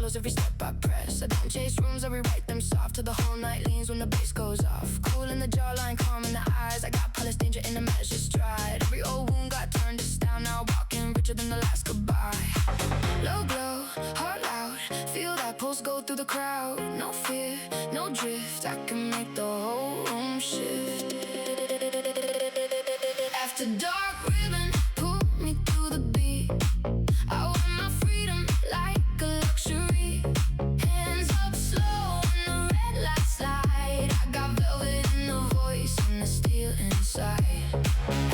follows every step I press. I don't chase rooms, I rewrite them soft till the whole night leans when the bass goes off. Cool in the jawline, calm in the eyes. I got polished danger in a measured stride. Every old wound got turned to style. Now walking richer than the last goodbye. Low glow, heart loud, feel that pulse go through the crowd. No fear, no drift, I can make the whole room shift. After dark, ribbon, pull me to the beat. I want my freedom like a luxury. Hands up slow when the red lights slide. I got velvet in the voice and the steel inside.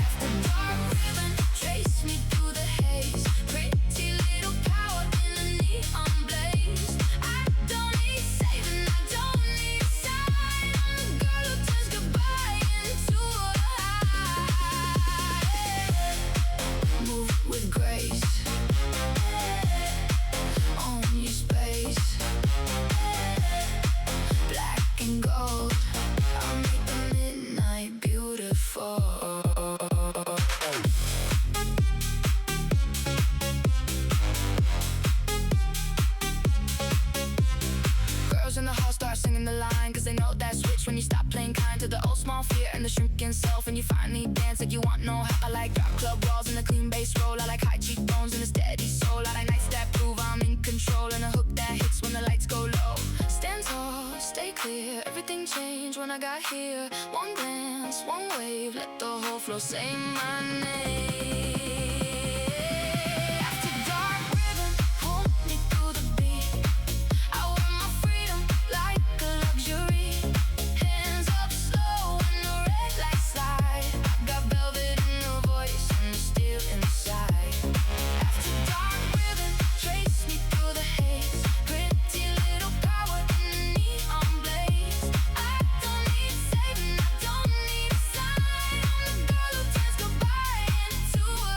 After dark, ribbon, trace me through the haze. Pretty little power in a neon blaze. I don't need saving, I don't need a sign. I'm the girl who turns goodbye into a high. Move with grace, own your space. Black and gold, I'll make the midnight beautiful. Girls in the hall start singing the line, cause they know that switch when you stop playing kind to the old small fear and the shrinking self. And you finally dance like you want no help. I like drop club walls and a clean bass roll. I like high cheekbones and a steady soul. I like nights that prove I'm in control, and a hook that hits when the lights go low. Stand tall, stay clear, everything changed when I got here. One glance, one wave, let the whole floor say my name. After dark, ribbon, pull me through the beat. I want my freedom like a luxury. Hands up slow when the red lights slide. I got velvet in the voice and the steel inside. After dark, ribbon, trace me through the haze. Pretty little power in the neon blaze. I don't need saving, I don't need a sign. I'm the girl who turns goodbye into a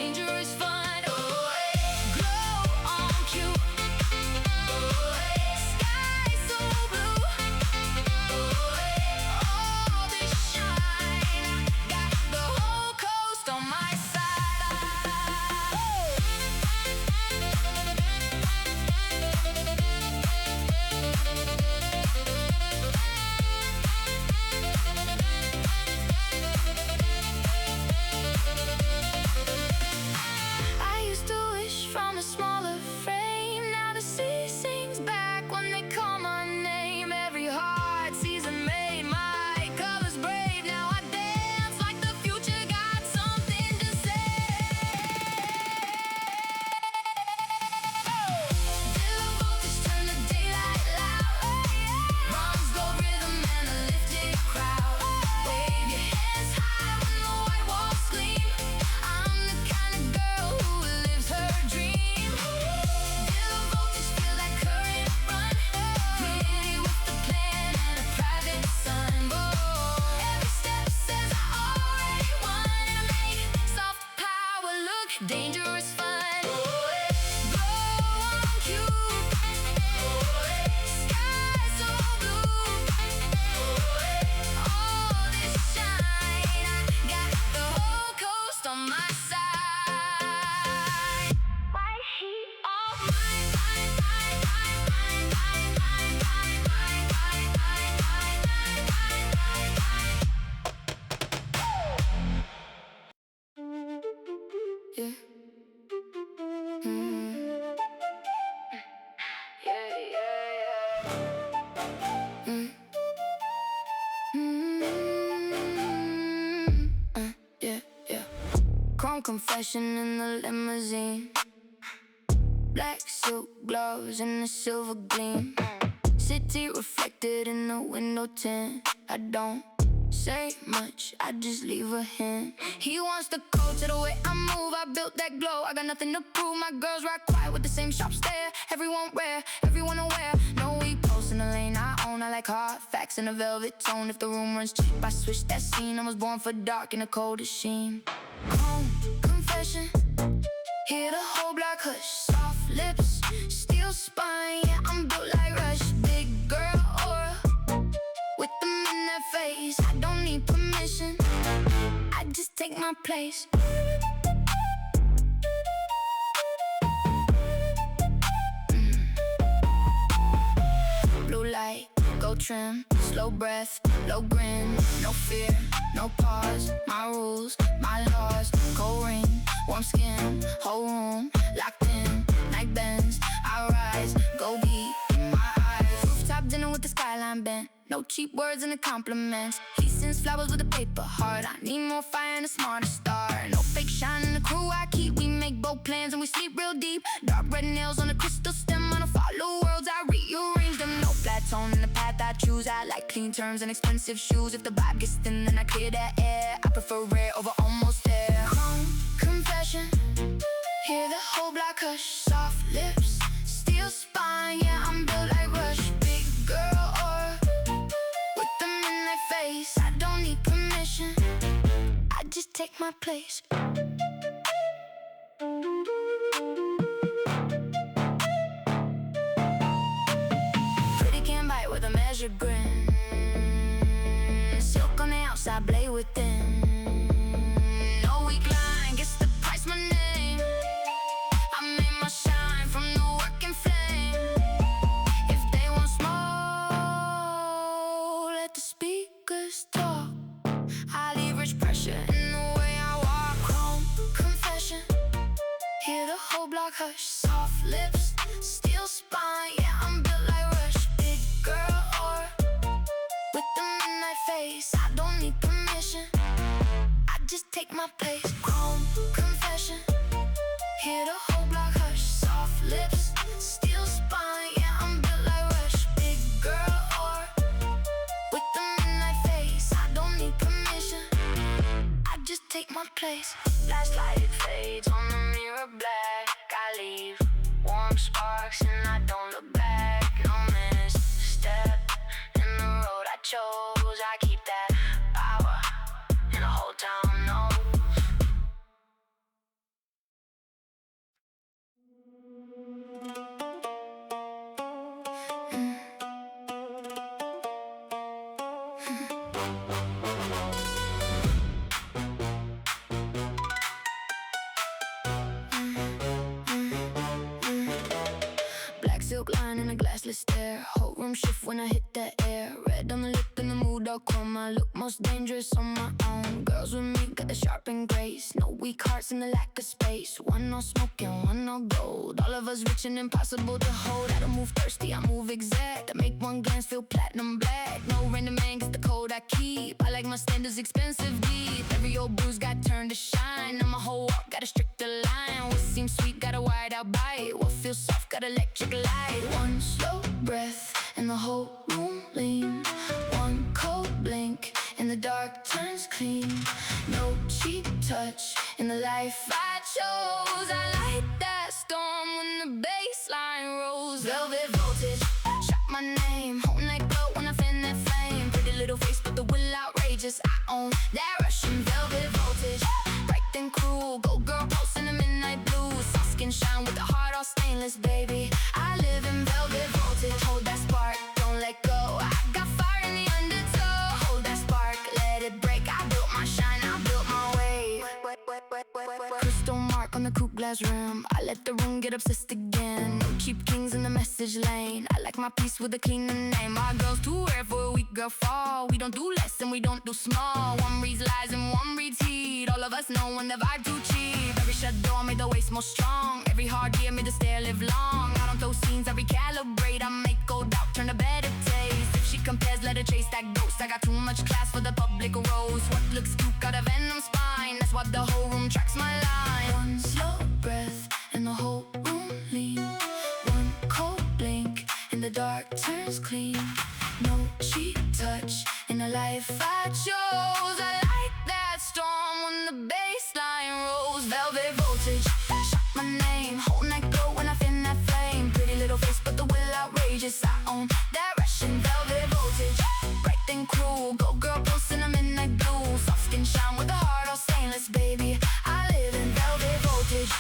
dangerous fun. Glow on cue, sky so blue, all this shine, got the whole coast on my side. I used to wish from a smaller frame. Now the sea sings back when they call my name. Every heart sees and made my colors brave. Now I dance like the future got something to say. Zero voltage turn the daylight loud. Bronze gold rhythm and a lifted crowd. Wave your hands high when the white walls gleam. I'm the kind of girl who lives her dream. Zero voltage, feel that current run. Pretty with a plan and a private sun. Every step says I already won. And make soft power look dangerous fun. Glow on cue, sky so blue, all this shine, I got the whole coast on my side. White heat off my mind, yeah. Yeah, yeah, yeah. Yeah, yeah. Chrome confession in the limousine, black silk gloves and a silver gleam. City reflected in the window tint. I don't say much, I just leave a hint. He wants the code to the way I move. I built that glow, I got nothing to prove. My girls rock quiet with the same sharp stare. Everyone rare, everyone aware. No weak post in the lane I own. I like hard facts in a velvet tone. If the room runs cheap, I switch that scene. I was born for dark in the coldest sheen. Chrome confession, hear the whole block hush. Soft lips, steel spine, yeah, I'm built like Rush. Big girl aura, with them in that face. I don't need permission, I just take my place. Blue light, gold trim, slow breath, low grin. No fear, no pause, my rules, my laws. Cold ring, warm skin, whole room locked in. Night bends, I rise, go deep in my eyes. Rooftop dinner with the skyline bent. No cheap words and the compliments. He sends flowers with a paper heart. I need more fire and a smarter star. No fake shine in the crew I keep. We make bold plans and we sleep real deep. Dark red nails on a crystal stem. I don't follow worlds, I rearrange them. No flat tone in the path I choose. I like clean terms and expensive shoes. If the vibe gets thin, then I clear that air. I prefer rare over almost there. Chrome confession, hear the whole block hush. Soft lips, steel spine, yeah, I'm built like Rush. Big girl aura, with them in their face. I don't need permission, I just take my place. Pretty can bite with a measured grin. Silk on the outside, blade within. No weak line, gets the price my name. I made my shine from the working flame. If they want smoke, let the speakers talk. I leave rich pressure in the way I walk. Chrome confession, hear the whole block hush. Soft lips, steel spine, yeah, I'm built like Rush. Big girl aura, with them in my face. I don't need permission, I just take my place. Chrome confession, hear the whole block hush. Soft lips, steel spine, yeah, I'm built like Rush. Big girl aura, with them in my face. I don't need permission, I just take my place. Flashlight, it fades on the mirror black. I leave warm sparks and I don't look back. No misstep in the road I chose. I keep that power, and the whole town knows. oak line and a glassless stare. Whole room shift when I hit that air. Red on the lip and the mood all chrome. I look most dangerous on my own. Girls with me got the sharpened grace. No weak hearts and the lack of space. One no smoking, one no gold. All of us rich and impossible to hold. I don't move thirsty, I move exact. I make one glance feel platinum black. No random man gets the code I keep. I like my standards expensive deep. Every old bruise got turned to shine. On my whole walk got a stricter line. What seems sweet got a wide out bite. What feels soft got electric light. One slow breath and the whole room lean. One cold blink and the dark turns clean. No cheap touch in the life I chose. I like that storm when the bass line rolls. Velvet voltage, shout my name. Whole night glow when I fan that flame. Pretty little face but the will outrageous. I own that Russian velvet voltage. Bright and cruel, go girl pulse in the midnight blue. Soft skin shine with the heart all stainless, baby. I live in velvet voltage. Hold that spark, don't let go. I got fire in the undertow. Hold that spark, let it break. I built my shine, I built my wave. Crystal mark on the coupe glass rim. I let the room get obsessed again. No cheap kings in the message lane. I like my piece with a cleaner name. My girl's too rare for a weak girl fall. We don't do less and we don't do small. One reads lies and one reads heat. All of us know when the vibe too cheap. Every shut door made the waist more strong. Every hard year made the stair live long. Out on those scenes I recalibrate. I make gold out turn to better taste. If she compares, let her chase that ghost. I got too much class for the public rose. What looks cute got a venom spine. That's why the whole room tracks my line. One slow breath and the whole room lean. One cold blink and the dark turns clean. No cheap touch in the life I chose. I like that storm when the bass line rolls. Velvet voltage, shout my name. Whole night glow when I fan that flame. Pretty little face but the will outrageous. I own that Russian velvet voltage. Bright and cruel, go girl pulse in the midnight blue. Soft skin shine with the heart all stainless, baby. I live in velvet voltage.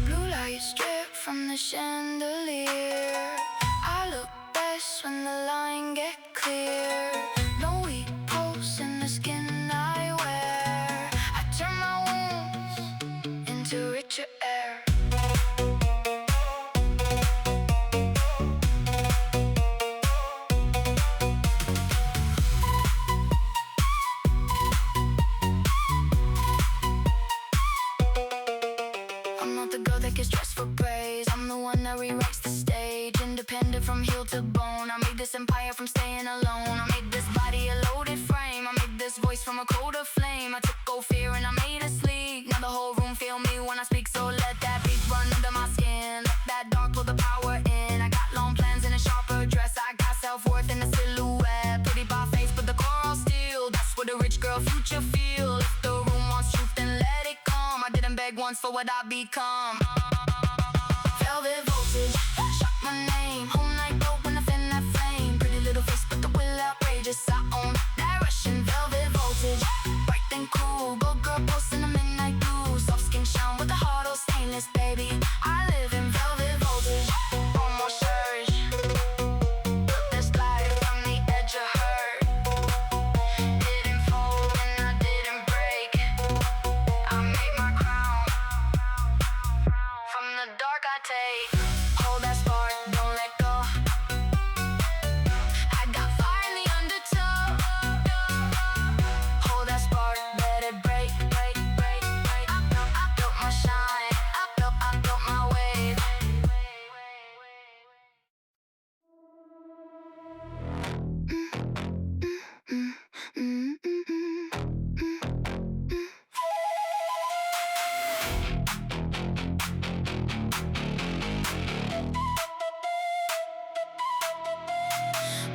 Blue light strip from the chandelier. I look best when the line get clear. No weak pulse in the skin I wear. I turn my wounds into richer air. I'm not the girl that gets dressed for praise. I'm the one that rewrites the stage. Independent from heel to bone. I made this empire from staying alone. I made this body a loaded frame. I made this voice from a colder flame. I took old fear and I made it sleek. Now the whole room feel me when I speak. So let that beat run under my skin. Let that dark pull the power in. I got long plans in a sharper dress. I got self-worth in a silhouette. Pretty by face but the core all steel. That's what a rich girl future feel. If the room wants truth then let it come. I didn't beg once for what I become. Velvet voltage, shout my name. Whole night glow when I fan that flame. Pretty little face but the will outrageous. I own that Russian velvet voltage. Bright and cool, go girl pulse in the midnight blue. Soft skin shine with the heart all stainless, baby. I live in velvet voltage. Almost surge, put this light from the edge of hurt. Didn't fold and I didn't break. I made my crown from the dark I take. Hold that spark, don't let go. I got fire in the undertow. Hold that spark, let it break, break, break, break. I built my shine, I built my wave.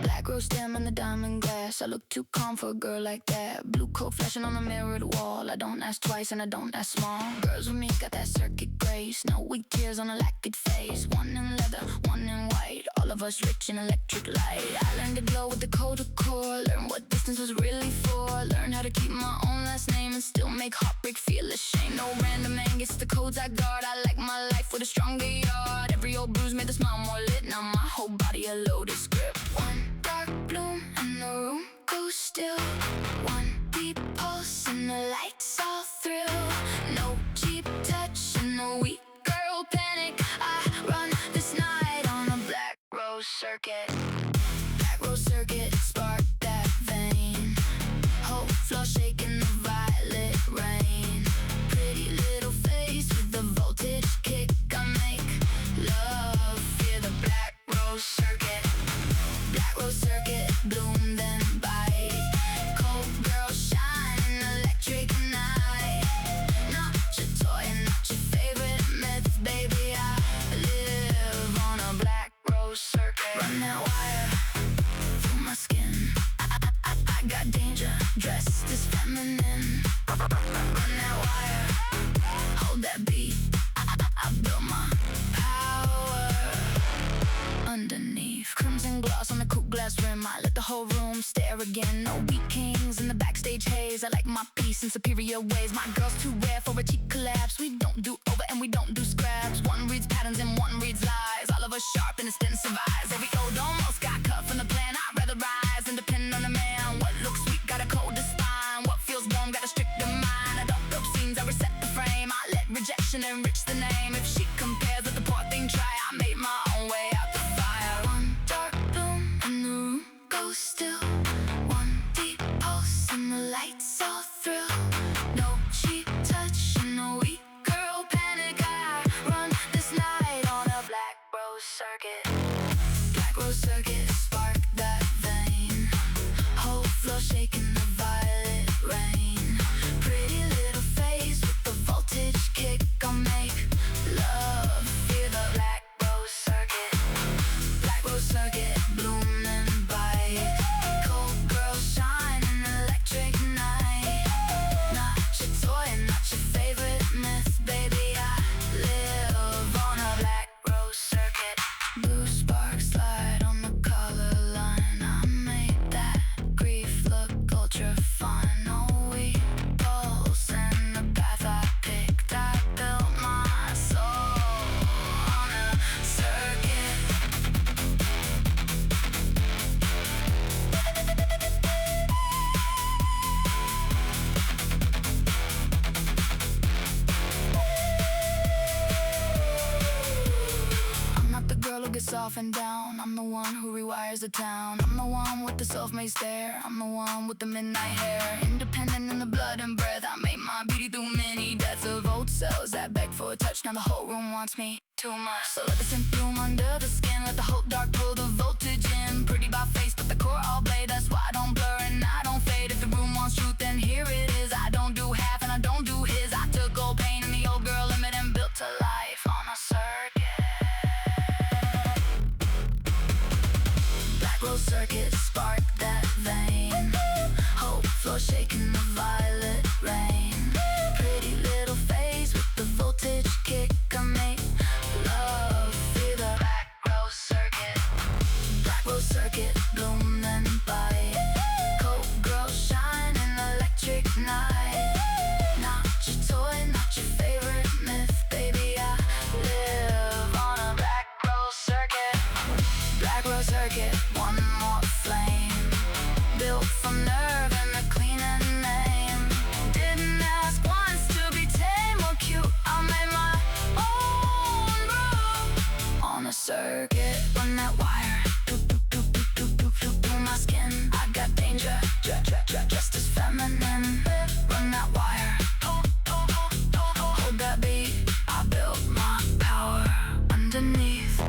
Black rose stem and the diamond glass. I look too calm for a girl like that. Blue coat flashing on the mirrored wall. I don't ask twice and I don't ask small. Girls with me got that circuit grace. No weak tears on a lacquered face. One in leather, one in white. All of us rich in electric light. I learned to glow with the code of core. Learn what distance was really for. Learn how to keep my own last name and still make heartbreak feel ashamed. No random man gets the codes I guard. I like my life with a stronger yard. Every old bruise made the smile more lit. Now my whole body a loaded script. One dark bloom and the room goes still. One deep pulse and the lights all thrill. No cheap touch and no weak girl panic. I run this night on a black rose circuit. Black rose circuit, spark that vein. Whole floor shaking the violet rain. Pretty little face with the voltage kick. I make love via the black rose circuit. Black rose circuit, bloom then bite. Cold girl shine, electric night. Not your toy and not your favorite myth, baby. I live on a black rose circuit. Run that wire through my skin. I got danger, dressed as feminine. Run that wire, hold that beat. I built my power underneath. Crimson gloss on the coupe glass rim. I let the whole room stare again. No beat kings in the backstage haze. I like my peace in superior ways. My girl's too rare for a cheap collapse. We don't do over and we don't do scraps. One reads patterns and one reads lies. All of us sharp and extensive eyes. Every old almost got cut from the plan. I'd rather rise and depend on a man. What looks sweet got a cold spine. What feels warm got a stricter mind. I don't build scenes, I reset the frame. I let rejection enrich the name. If she compares with the poor thing, try. I made my own way out the fire. One dark bloom and the room goes still. One deep pulse and the lights all thrill. No cheap touch and no weak girl panic. I run this night on a black rose circuit. Black rose circuit, spark that vein. Whole floor shaking the violet rain. Pretty little face with the voltage kick. I'll make love via the black rose circuit. Black rose circuit, bloom and bite. Cold girl shine in electric night. Not your toy and not your favorite myth, baby. I live on a black rose circuit. Blue sparks slide on the color line. I made that grief look ultra fine. No weak pulse and the path I picked. I built my soul on a circuit. I'm not the girl who gets off and down. I'm the one who rewires the town. I'm the one with the self-made stare. I'm the one with the midnight hair. Independent in the blood and breath. I made my beauty through many deaths of old cells that beg for a touch. Now the whole room wants me too much. So let the scent bloom under the skin. Let the hope dark pull the voltage in. Pretty by face, but the core all blade. That's why I don't blur and I don't fade. If the room wants truth, then here it is. I don't do half and I don't do his. I took old pain and the old girl limit and built to life on a circuit. Black rose circuit, spark that vein. Hope floor shaking the violet rain. Pretty little face with the voltage kick. I make love via the black rose circuit. Black rose circuit, bloom then bite. Cold girl shine in electric night. Not your toy, not your favorite myth, baby. I live on a black rose circuit. Black rose circuit, one more flame. Built from nerve and a cleaner name. Didn't ask once to be tame or cute. I made my own room on a circuit. Run that wire through my skin. I got danger, just as feminine. Run that wire, hold that beat. I built my power underneath.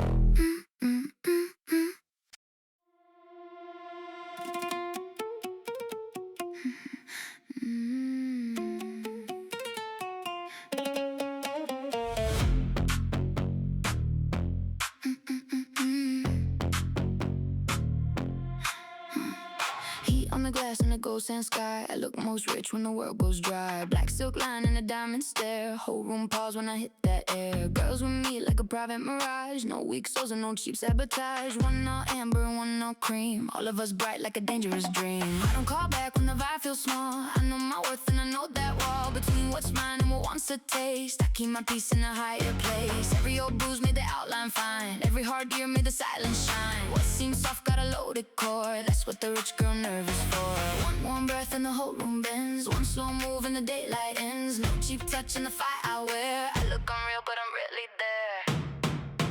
Heat on the glass in the gold sand sky. I look most rich when the world goes dry. Black silk line and a diamond stare. Whole room pause when I hit that air. Girls with me like a private mirage. No weak souls and no cheap sabotage. One all amber, one all cream. All of us bright like a dangerous dream. I don't call back when the vibe feels small. I know my worth and I know that wall between what's mine and what wants to taste. I keep my peace in a higher place. Every old bruise made the outline fine. Every hard year made the silence shine. What seems soft got a loaded core. That's what the rich girl nerve is for. One warm breath and the whole room bends. One slow move and the daylight ends. No cheap touch in the fight I wear. I look unreal but I'm really there.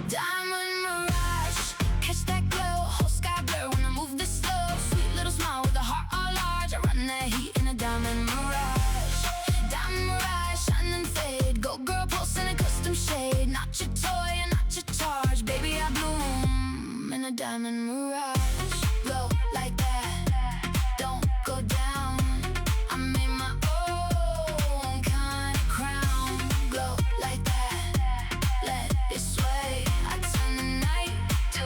Diamond mirage, catch that glow. Whole sky blur when I move this slow. Sweet little smile with a heart all large. I run that heat in a diamond mirage. Diamond mirage, shine and fade. Go girl pulse in a custom shade. Not your toy and not your charge. Baby, I bloom in a diamond mirage. Glow like that, don't go down. I made my own kind of crown. Glow like that, let it sway. I turn the night to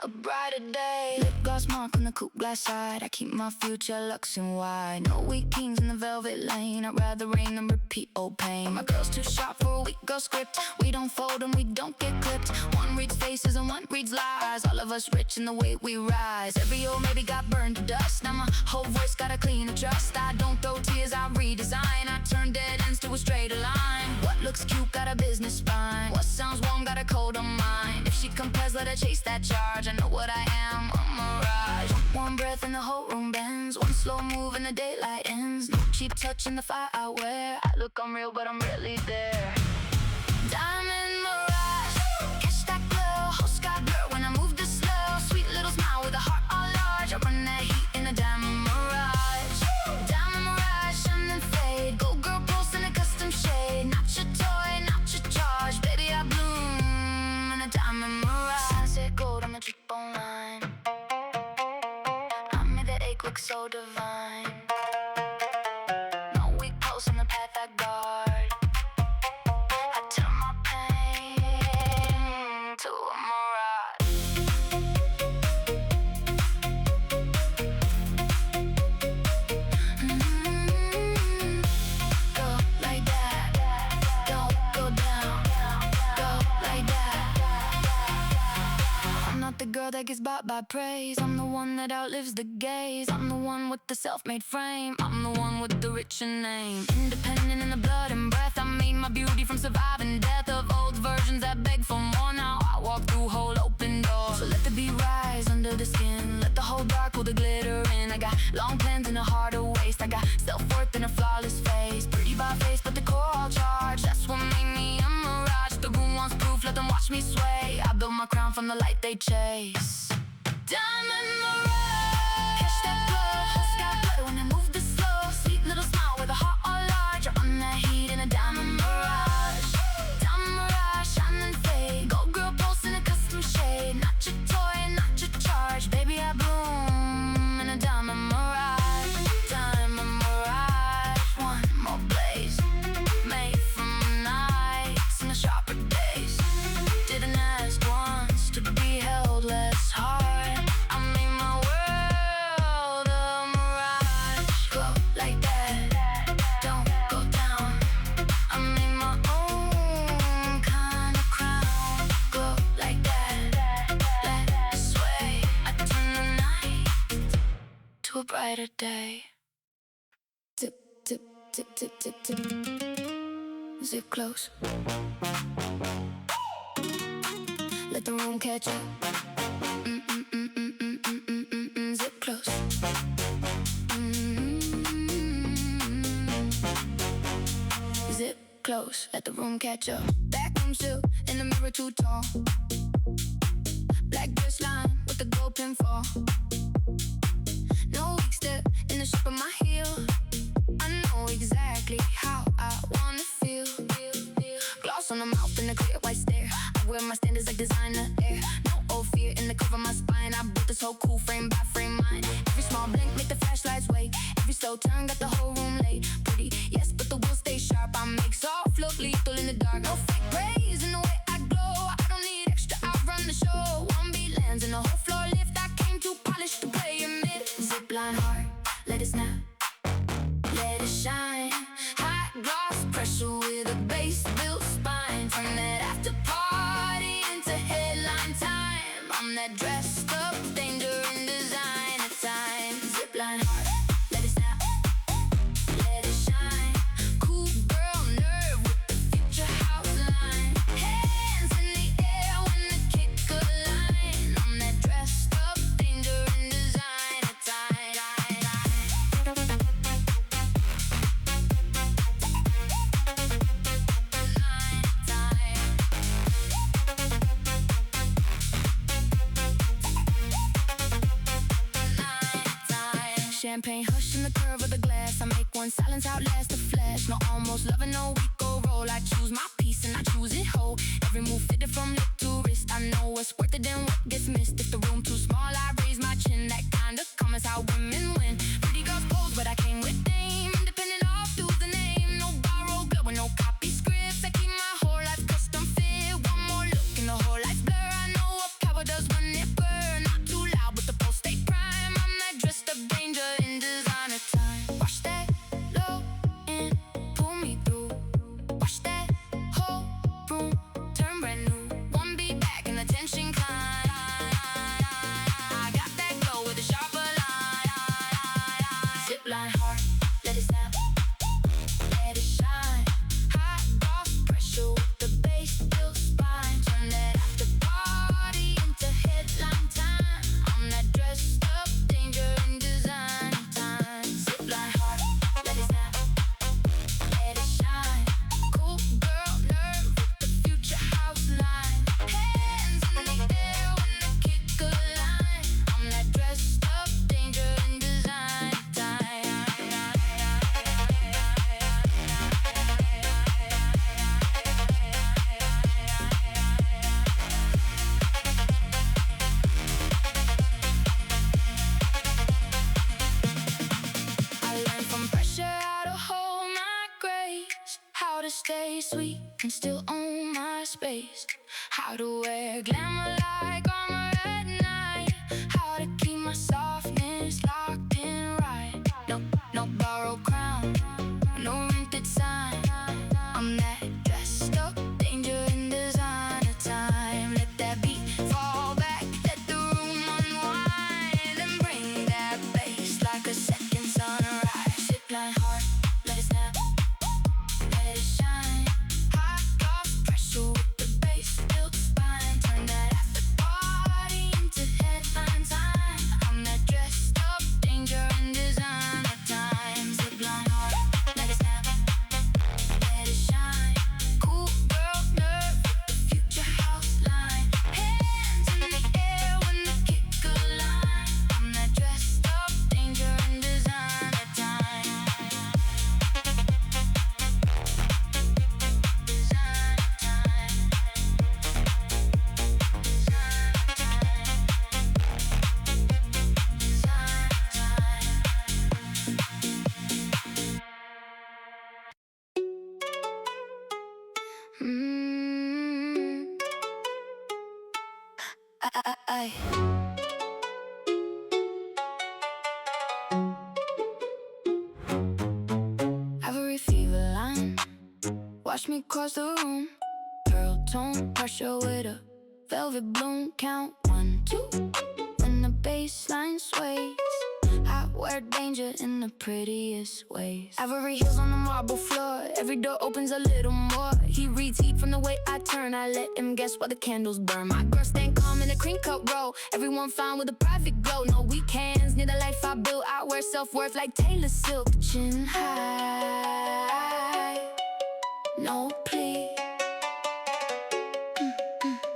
a brighter day. Lip gloss mark on the coupe glass side. I keep my future lux and wide. No weak kings in the velvet lane. I'd rather rain than repeat old pain. My girl's too sharp for a weak girl script. We don't fold and we don't get clipped. One reads faces and one reads lies. All of us rich in the way we rise. Every old maybe got burned to dust. Now my whole voice got a clean adjust. I don't throw tears, I redesign. I turn dead ends to a straight line. What looks cute got a business spine. What sounds warm got a cold on mine. If she compares, let her chase that charge. I know what I am, a mirage. One breath and the whole room bends. One slow move and the daylight ends. No cheap touch in the fire I wear. I look unreal but I'm really there. Diamond mirage, catch that glow. Whole sky blur when I move this slow. Sweet little smile with a heart all large. I run that heat in a diamond mirage. Diamond mirage, shine and fade. Go girl pulse in a custom shade. Not your toy, not your charge. Baby, I bloom in a diamond mirage. Sunset gold on the cheekbone line. I made that ache look so divine. No weak pulse on the path I guard. I turn my pain to a mirage. Go like that, don't go down. Go like that. I'm not the girl that gets bought by praise. I'm the one that outlives the gaze. I'm the one with the self-made frame. I'm the one with the richer name. Independent in the blood and breath. I made my beauty from surviving death. Of old versions that beg for more. Now I walk through whole open doors. So let the beat rise under the skin. Let the whole dark pull the glitter in. I got long plans and a heart of waste. I got self-worth and a flawless face. Pretty by face but the core all charged. That's what made me a mirage. The room wants proof, let them watch me sway. I built my crown from the light they chase. Diamond mirage, catch that glow. Whole sky blur when I move this slow. Sweet little smile with a heart all large. I run that heat in a diamond mirage. Diamond mirage, shine and fade. Go girl pulse in a custom shade. Not your toy, not your charge. Baby, I bloom in a diamond mirage. Diamond mirage, one more blaze. Made from nights and the sharper days. Didn't ask once to be held less hard. I made my world a mirage. Glow like that, don't go down. I made my own kind of crown. Glow like that, let it sway. I turn the night to a brighter day. Tip, tip, tip, tip, tip, tip. Zip close. Let the room catch up. Zip close. Zip close. Let the room catch up. Back room still in the mirror too tall. Black dress line with the gold pinfall. No weak step in the shape of my heel. I know exactly how I wanna feel. Gloss on the mouth and a clear white stare. I wear my standards like designer air. No old fear in the curve of my spine. I built this whole cool frame by frame mind. Every small blink make the flashlights wait. Every slow turn got the whole room late. Pretty, yes, but the wheels stay sharp. I make soft look lethal in the dark. No fake praise in the way I glow. I don't need extra, I run the show. One beat lands and the whole floor lift. I came too polished to play a mid. Zipline heart, let it snap, let it shine. Hot gloss pressure with a bass built spine. Turn that after party into headline time. I'm that dressed up danger in design at time. Zipline heart, let it snap, let it shine. Cool girl champagne, hush in the curve of the glass. I make one silence outlast the flash. No almost loving, no weak or roll. I choose my piece and I choose it whole. Every move fitted from lip to wrist. I know what's worth it and what gets missed. If the room too small, I raise my chin. That kind of calm is how women win. Pretty girls pose, but I came with Dame. Independent off through the name. No borrowed glove with no copy scripts. I keep my whole life custom fit. One more look and the whole life's blur. I know what power does when it burn. Not too loud, but the pulse stay prime. I'm that dressed up danger in designer time. Wash that low and pull me through. Wash that whole room, turn brand new. One beat back and the tension climb. I got that glow with a sharper line. Zip line heart, let it snap, let it shine. High off pressure with the bass, build spine. Turn that after party into headline time. I'm that dressed up danger in design time. Zip line heart, let it snap, let it shine. Cool girl nerve with the future house line. Hands in the air when the kick a line. I'm that dressed up danger in design time. I learned from pressure how to hold my grace, how to stay sweet and still own my space, how to wear glamour like armor at night, how to keep my softness locked in right. No borrowed crown, no rented sign. I'm that dressed up danger in designer time. Let that beat fall back, let the room unwind, and bring that bass like a second sunrise. Zipline heart, let it snap, let it shine. High off pressure with the bass, built spine. Turn that after party into headline time. I'm that dressed up danger in designer time. Zipline heart, let it snap, let it shine. Cool girl nerve with the future house line. Hands in the air when the kick a line. I'm that dressed up danger in designer time. Designer time. I every fever line, watch me cross the room. Pearl tone, pressure with a velvet bloom. Count 1, 2, when the bass line sways. I wear danger in the prettiest ways. Ivory heels on the marble floor, every door opens a little more. He reads heat from the way I turn, I let him guess while the candles burn. My girl stand calm in a cream cut row, everyone fine with a private glow. No weak hands, near the life I built. I wear self-worth like Taylor silk. Chin high, no plea.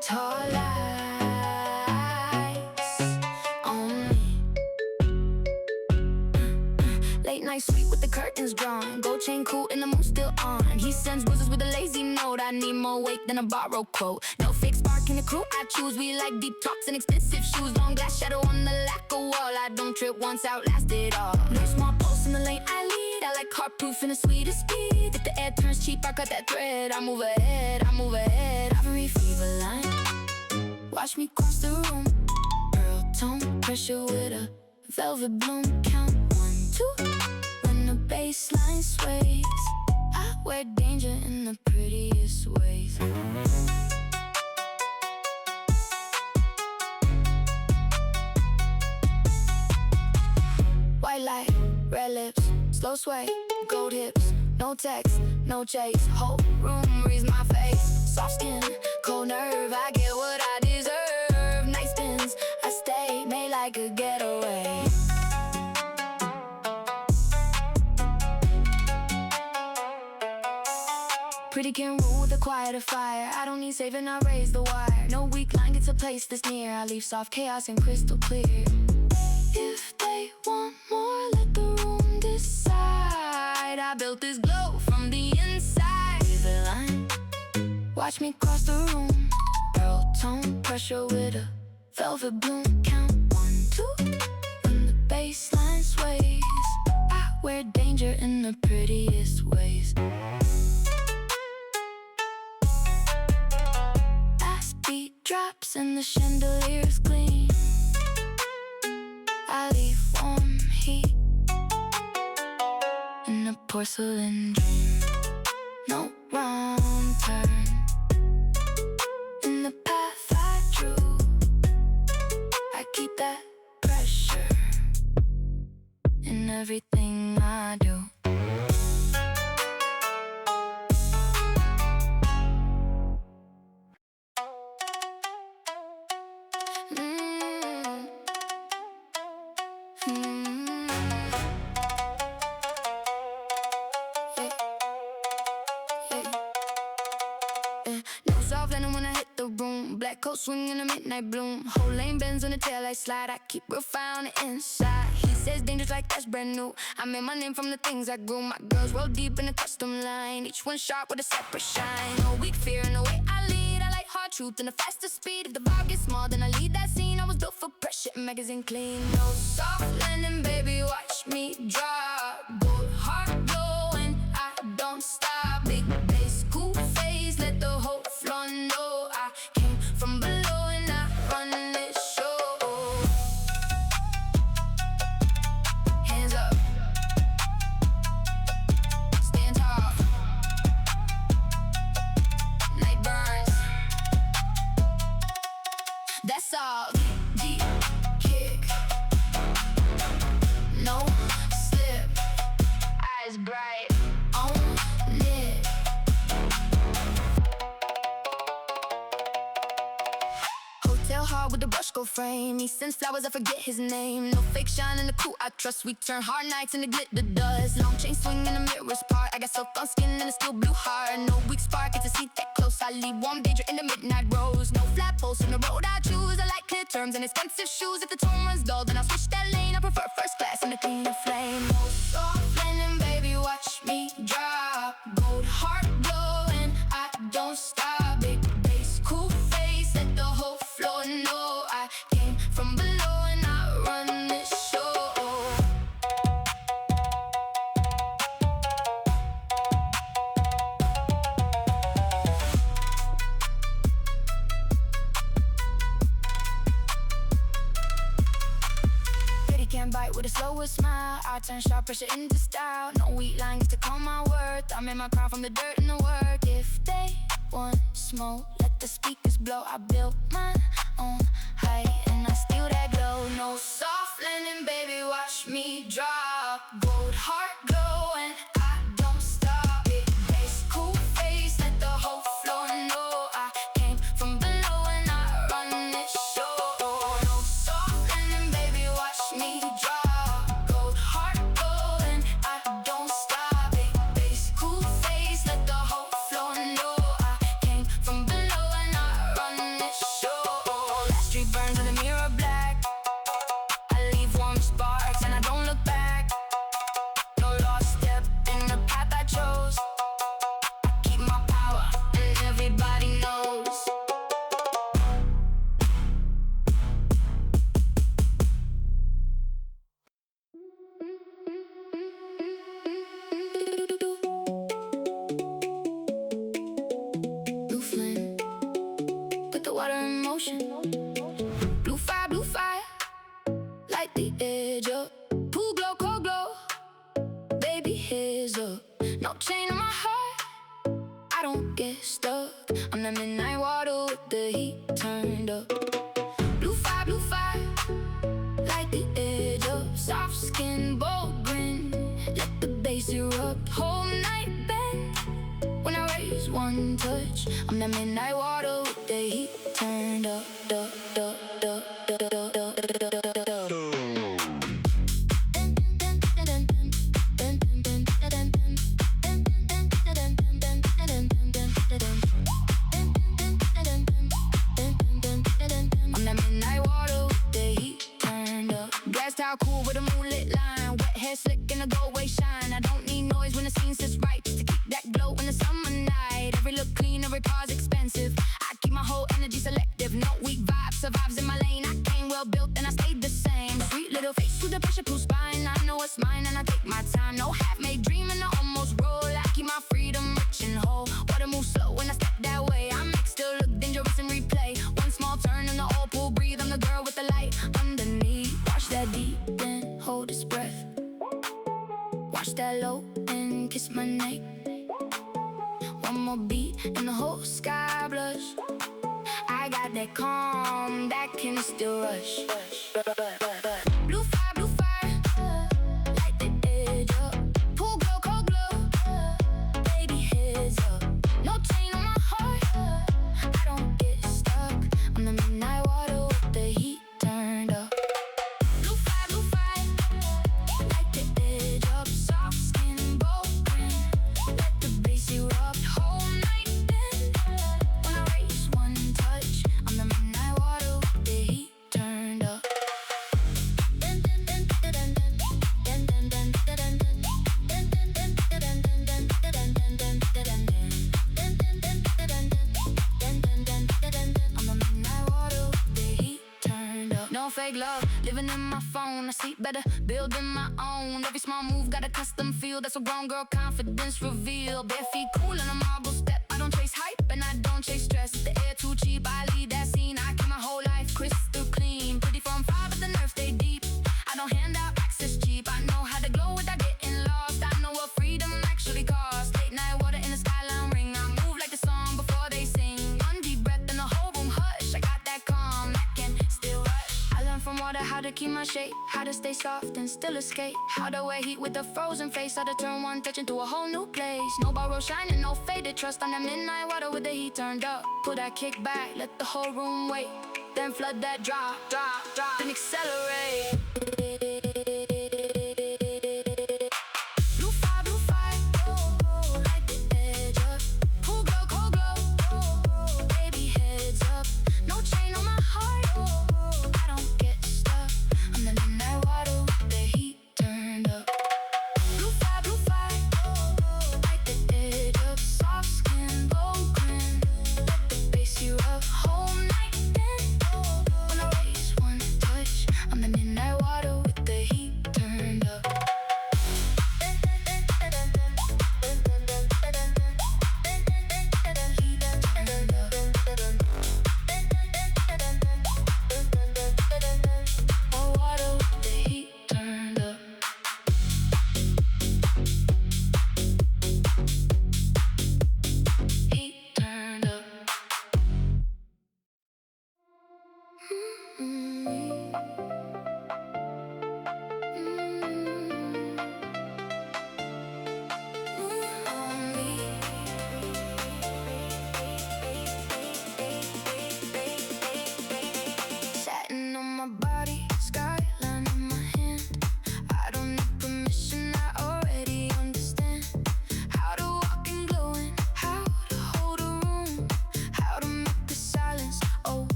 Tall eyes on me. Late night sweet with the curtains drawn, gold chain cool and the moon still on. He sends roses with a lazy note, I need more weight than a borrowed quote. No fake spark in the crew I choose, we like deep talks and expensive shoes. Long glass shadow on the lacquer wall, I don't trip once, outlast it all. No small pulse in the lane I lead, I like heartproof in the sweetest speed. If the air turns cheap, I cut that thread, I move ahead, I move ahead. Ivory fever line, watch me cross the room. Pearl tone, pressure with a velvet bloom. Count 1, 2, when the bass line sways. I wear danger in the prettiest ways. White light, red lips, slow sway, gold hips. No text, no chase, whole room reads my face. Soft skin, cold nerve, I get what I deserve. Night spins, I stay, made like a getaway. Pretty can rule with a quieter fire. I don't need saving, I raise the wire. No weak line gets a place this near. I leave soft chaos and crystal clear. If they want more, let the watch me cross the room. Pearl tone pressure with a velvet bloom. Count 1, 2 when the bassline sways. I wear danger in the prettiest ways. Last beat drops and the chandeliers gleam. I leave warm heat in a porcelain dream. No wrong turn in the path I drew. I keep that pressure in everything I do. No soft landing when I hit the room. Black coat swinging a midnight bloom. Whole lane bends when the taillight slide. I keep real fire on the inside. He says dangerous like that's brand new. I made my name from the things I grew. My girls roll deep in a custom line. Each one sharp with a separate shine. No weak fear in the way I lead. I like hard truth and a faster speed. If the vibe gets small, then I lead that scene. I was built for pressure, magazine clean. No soft landing, baby, watch me drop. Gold heart glowing, I don't stop. Big bass, cool phase, let the whole floor know I came from below and I run this show. Hands up, stand tall. Night burns. That's all. Deep kick, no slip. Eyes bright, on it. Hotel hard with the brush go frame. He sends flowers, I forget his name. No fake shine in the coupe, I trust. We turn hard nights into glitter dust. Long chain swing in the mirror's part. I got silk on skin and a steel blue heart. No weak spark, get to see that close. I leave warm danger in the midnight rose. No flat post in the road I choose. I like clear terms and expensive shoes. If the tone runs dull, then I'll switch that lane. I prefer first class and a cleaner flame. No soft landing, baby, watch me drop. Gold heart glowing, I don't stop. Big bass, cool face, let the whole floor know I came from below and I run this show. Pity can't bite with a slower smile. I turn sharp pressure into style. No weak lines to call my worth. I made my crown from the dirt and the work. If they want smoke, let the speakers blow. I built my own height and I steal that glow. No soft landing, baby, watch me drop. Gold heart glowing, I don't stop. Big bass, cool face, let the whole floor know I came from below and I run this show. No soft landing, baby, watch me drop. Gold heart glowing, I don't stop. Big bass, cool face, let the whole floor know I came from below and I run this show. Last street burns in the mirror black. I leave warm sparks and I don't look back. No lost step in the path I chose. I keep my power and everybody knows. Blue flame with the water in motion. Blue fire, light the edge up. Pool glow, cold glow, baby, heads up. No chain on my heart, I don't get stuck. I'm that midnight water with the heat turned up. Blue fire, light the edge up. Soft skin, bold grin, let the bass erupt. Whole night bend when I raise one touch. I'm that midnight water with the heat turned up. I'm that midnight water with the heat turned up. Glass towel cool with a moonlit line. Wet hair slick in a gold way shine. I don't need noise when the scene sits right to keep that glow in the summer night. Every look clean, every pause expensive. what's mine and I take my time. No half-made dreaming, I almost roll. I keep my freedom rich and whole. Water moves slow when I step that way. I make still look dangerous in replay. One small turn in the old pool, breathe. I'm the girl with the light underneath. Watch that deep and hold its breath. Watch that low and kiss my neck. One more beat and the whole sky blush. I got that calm that can still rush. Blue fire, light the edge up. Pool glow, cold glow, baby heads up. No chain on my heart, I don't get stuck on the midnight water with the heat turned up. Blue fire, light the edge up. Soft skin, bold grin, let the bass erupt. Whole night then, when I raise one touch on the midnight water with the heat turned up. No fake love, living in my phone. I sleep better, building my own. Every small move got a custom feel. That's a grown girl confidence reveal. Bare feet cool on a marble step. I don't chase hype and I don't chase stress. The air too cheap, I lead that scene. I keep my whole life crystal clean. Pretty from far, but the nerves stay deep. I don't hand out access cheap. I know how to glow without getting lost. I know what freedom actually costs. Late night water in the skyline ring. I move like the song before they sing. One deep breath and the whole room hush. I got that calm that can still rush. I learned from water how to keep my shape, how to stay soft and still escape, how to wear heat with a frozen face, how to turn one touch into a whole new place. No borrow shining, no faded trust on that midnight water with the heat turned up. Pull that kick back, let the whole room wait, then flood that drop, then accelerate. Blue fire, light the edge up. Pool glow, cold glow, baby heads up. No chain on my heart, I don't get stuck on the midnight water with the heat turned up. Blue fire, light the edge up. Soft skin, bold grin, let the bass erupt. Whole night then, when I raise one touch on the midnight water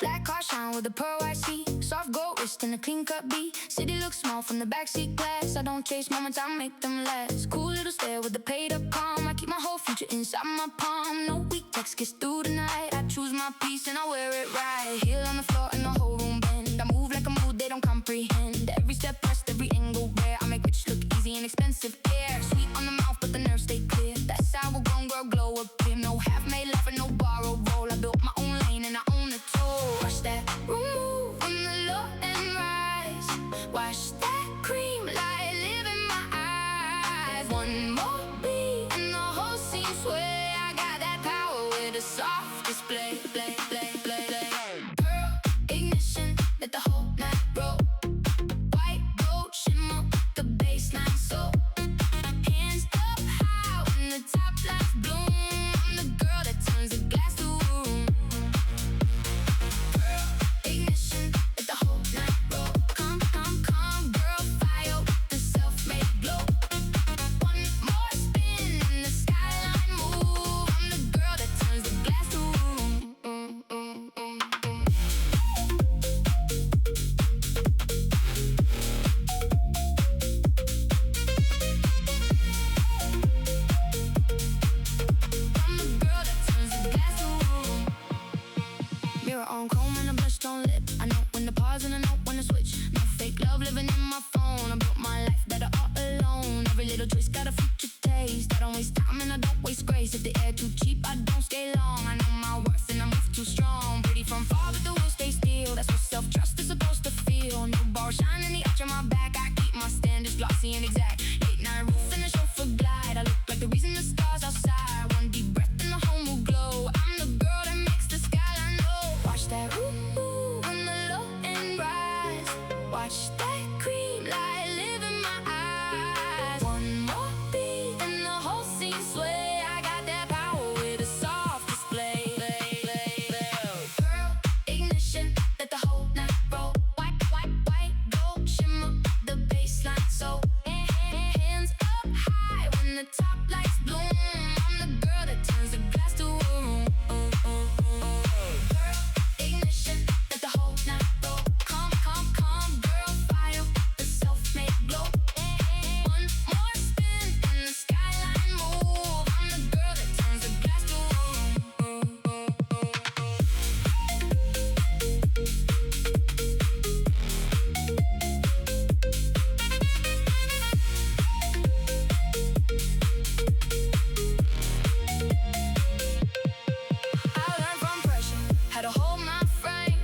Black car shine with a pearl white seat, soft gold wrist and a clean cut beat. City looks small from the backseat glass. I don't chase moments, I make them last. Cool little stare with the paid up calm. I keep my whole future inside my palm. No weak text gets through the night. I choose my piece and I wear it right. Heel on the floor and the whole room bend. I move like a mood they don't comprehend. Every step pressed, every angle rare. I make rich look easy and expensive air. Sweet on the mouth but the nerves stay clear. That sour grown girl glow up clear. No half-made laugh and no borrowed roll. I built my own lane and I own the toll. Watch that room move on the low and rise. Watch that cream light live in my eyes. One more beat and the whole scene sway. I got that power with a soft display. Pearl ignition, let the whole night roll. White gold shimmer, the baseline so. Hands up high when the top lights bloom. I'm the girl that turns the glass to a room. Pearl ignition, let the whole night roll. Come, girl, fire with the self-made glow. One more spin and the skyline move. I'm the girl that turns the glass to a room. I'm the girl that turns the glass to a room. Mirror on chrome and a blush on lip. I know when to pause and I know when to switch. No fake love living in my phone. I built my life better all alone. Every little twist got a future taste. I don't waste time and I don't waste grace. If the air too cheap, I don't stay long. I know my worth and I move too strong. Pretty from far, but the wheels stay still. That's what self-trust is supposed to feel. No bar shine in the arch of my back. I keep my standards glossy and exact. Late night roof and a chauffeur glide. I look like the reason the stars outside. One deep breath and the home will glow. I'm the girl that makes the skyline know. Watch that ooh on the low and rise. Watch that cream light live in my eyes. One more beat and the whole scene sway. I got that power with a soft display. Pearl ignition, let the whole night roll. White gold shimmer, the baseline so. Hands up high when the top lights bloom. I'm the girl that turns the glass to a room. Pearl ignition, let the whole night roll. Come, girl, fire the self-made glow. One more spin and the skyline move. I'm the girl that turns the glass to a room. I learned from pressure how to hold my frame,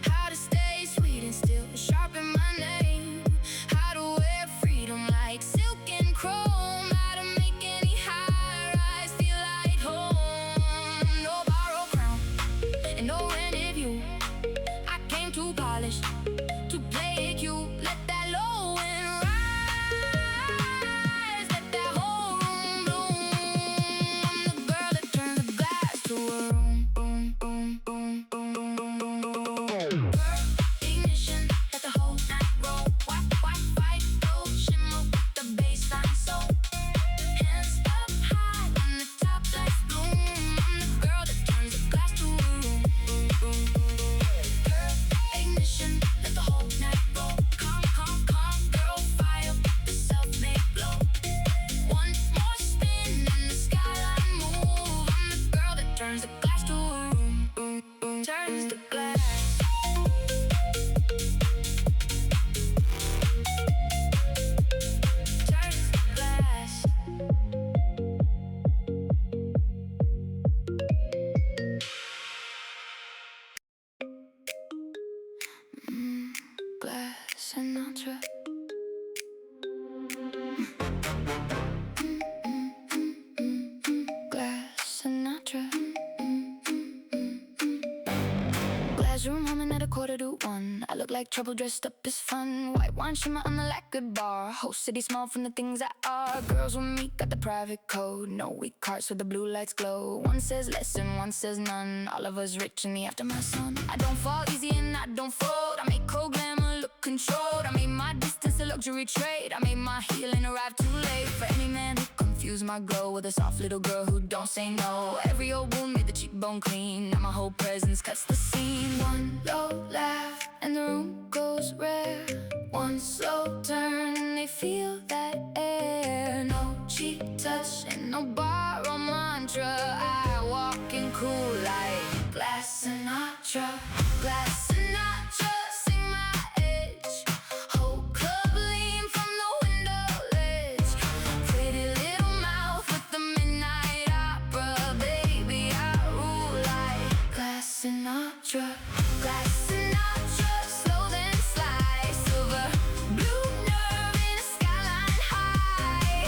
how to stay sweet and still sharpen my name, how to wear freedom like silk and chrome, how to make any high-rise feel like home. No borrowed crown and no rented view. I came to polish, to play it cute. Let that low end rise, let that whole room bloom. I'm the girl that turns the glass to a room. Pearl ignition, let the whole night roll. White gold shimmer with the baseline so. Hands up high when the top lights bloom. I'm the girl that turns the glass to a room. Pearl ignition, let the whole night roll. Come, girl, fire the self-made glow. One more spin and the skyline move. I'm the girl that turns the glass to a room. Turns the glass. Turns the glass. Glass Sinatra. Glass Sinatra. Glass room humming at 1:45. I look like trouble dressed up as fun. White wine shimmer on the lacquered bar. Whole city small from the things I are. Girls with me got the private code. No weak hearts with the blue lights glow. One says less and one says none. All of us rich in the aftermath, son. I don't fall easy and I don't fold. I make cold glamour look controlled. I made my distance a luxury trade. I made my healing arrive too late. For any man who confused infuse my glow with a soft little girl who don't say no. Every old wound made the cheekbone clean. Now my whole presence cuts the scene. One low laugh and the room goes rare. One slow turn and they feel that air. No cheek touch and no borrow mantra. I walk in cool like glass Sinatra. Glass Sinatra, sing my edge. Whole club lean from the window ledge. Pretty little mouth with the midnight opera. Baby, I rule like glass Sinatra. Glass Sinatra, slow then slide. Silver blue nerve in a skyline high.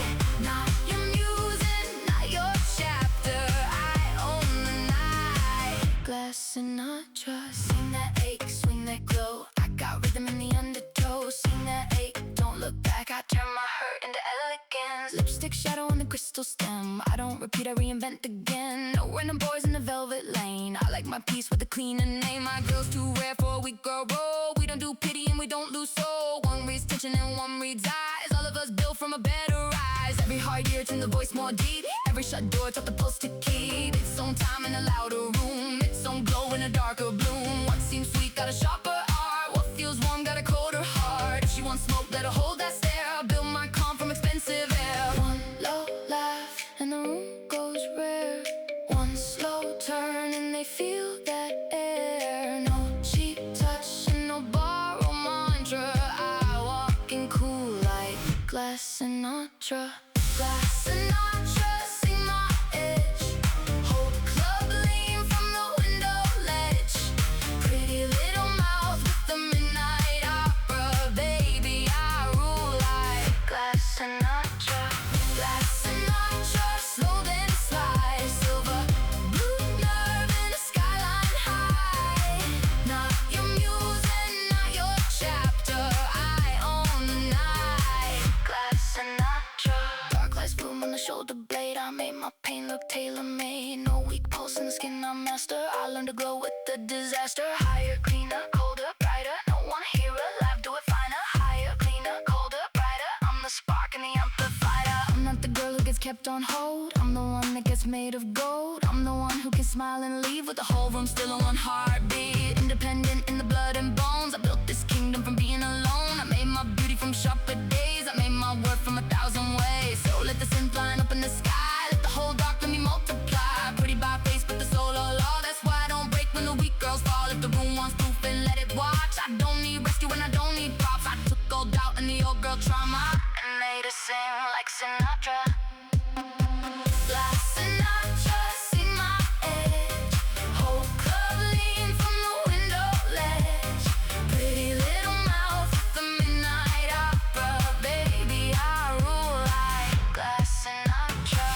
Not your musing, not your chapter. I own the night. Glass Sinatra, sing that ache, swing that glow. I got rhythm in the undertow. Sing that ache, don't look back. I turn my hurt into elegance. Lipstick shadow on the crystal stem. I don't repeat, I reinvent again. No random boys in the velvet lane. I like my piece with a cleaner name. My girl's too rare for a weak girl roll. We don't do pity and we don't lose soul. One reads tension and one reads eyes. All of us built from a better rise. Every hard year turn the voice more deep. Every shut door taught the pulse to keep its own time in a louder room. Its own glow in a darker bloom. What seems sweet got a sharper art. What feels warm got a colder heart. If she wants smoke, let her hold that stare. I'll build my calm from expensive air. One low laugh and the room goes rare. One slow turn and they feel that air. No cheek touch and no borrow mantra. I walk in cool like glass Sinatra. Glass Sinatra, sing my edge. Whole club lean from the window ledge. Pretty little mouth with the midnight opera. Baby, I rule like glass Sinatra. Glass Sinatra, slow then slide. Silver blue nerve in a skyline high. Not your musing, not your chapter. I own the night. Glass Sinatra. Dark lights bloom on the shoulder blade. I made my pain look tailor-made. No weak pulse in the skin I master. I learned to glow with the disaster. Higher, cleaner, colder, brighter. No one here alive, do it finer. Higher, cleaner, colder, brighter. I'm the spark in the amplifier. I'm not the girl who gets kept on hold. I'm the one that gets made of gold. I'm the one who can smile and leave with the whole room still on one heartbeat. Independent in the blood and bones. I built this kingdom from being alone. I made my beauty from sharper days. I made my worth from 1,000 ways. So let the synth line up in the sky. Let the whole dark let me multiply. Pretty by face but the soul all law. That's why I don't break when the weak girls fall. If the room wants proof and let it watch. I don't need rescue and I don't need props. I took all doubt and the old girl trauma and made her sing like Sinatra. Glass Sinatra, sing my edge. Whole club lean from the window ledge. Pretty little mouth with the midnight opera. Baby, I rule like glass Sinatra.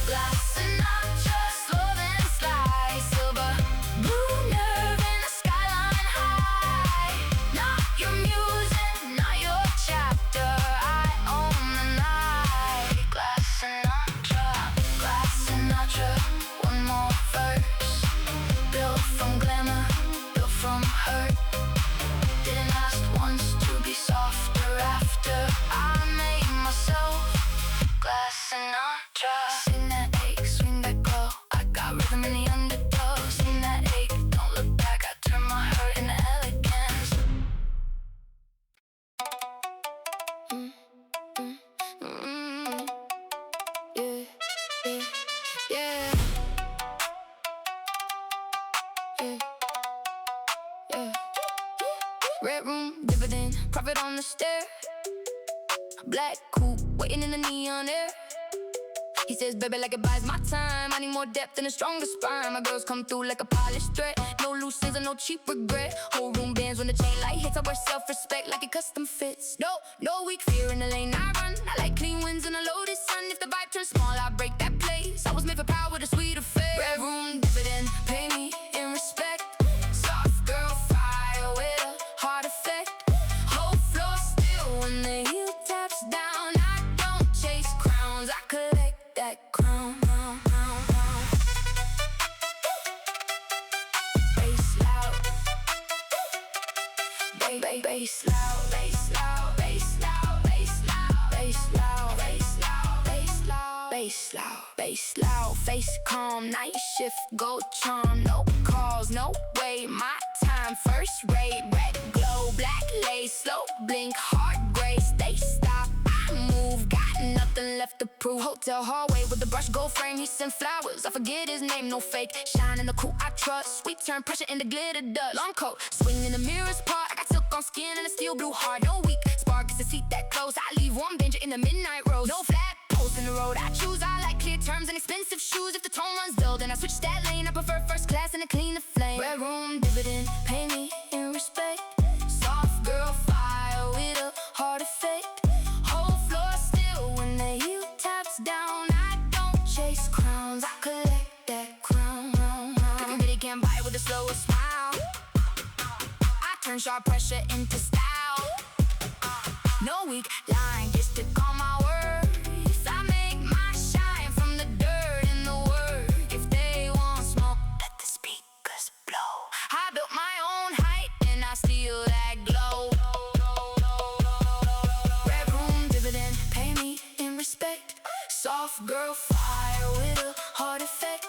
Glass Sinatra, slow then slide. Silver blue nerve in a skyline high. Not your musing, not your chapter. I own the night. Glass Sinatra. Glass Sinatra, one more verse. Built from glamour, built from hurt. Didn't ask once to be softer after I made myself glass Sinatra. Sing that ache, swing that glow. I got rhythm in the undertow. Sing that ache, don't look back. I turn my hurt into elegance. Yeah, yeah, yeah. Yeah. Red room, dividend, profit on the stair. Black coupe, waiting in the neon air. He says, baby, like it buys my time. I need more depth and a stronger spine. My girls come through like a polished threat. No loose ends and no cheap regret. Whole room bands when the chain light hits. I wear self-respect like it custom fits. No weak fear in the lane I run. I like clean winds and a loaded sun. If the vibe turns small, I break that place. I was made for power with a sweet affair. Red room, dividend, pay me in respect. Soft girl fire with a hard effect. Whole floor still when the heel taps down. I don't chase crowns, I collect that crown. Bass loud, bass loud, bass loud, bass loud, bass loud, bass loud, bass loud, bass loud, bass bass loud, face calm, night shift, gold charm. No calls, no way, my time, first rate. Red glow, black lace, slow blink, hard gray. Stay stop, I move, got nothing left to prove. Hotel hallway with the brush gold frame, he sent flowers, I forget his name, no fake. Shine in the cool I trust, sweet turn pressure into glitter dust. Long coat, swing in the mirror's part, I got silk on skin and a steel blue heart. No weak spark, it's a seat that close, I leave warm danger in the midnight rose. No flat post in the road I choose, I like clear terms and expensive shoes. If the tone runs dull, then I switch that lane. I prefer first class and a clean the flame. Red room, dividend, pay me in respect. Soft girl fire with a hard effect. Whole floor still when the heel taps down. I don't chase crowns, I collect that crown. Really can't buy it with a slower smile. I turn sharp pressure into style. No weak line, just to call my words. I make my shine from the dirt in the work. If they want smoke, let the speakers blow. I built my own height and I steal that glow. Red room, dividend, pay me in respect. Soft girl fire with a hard effect.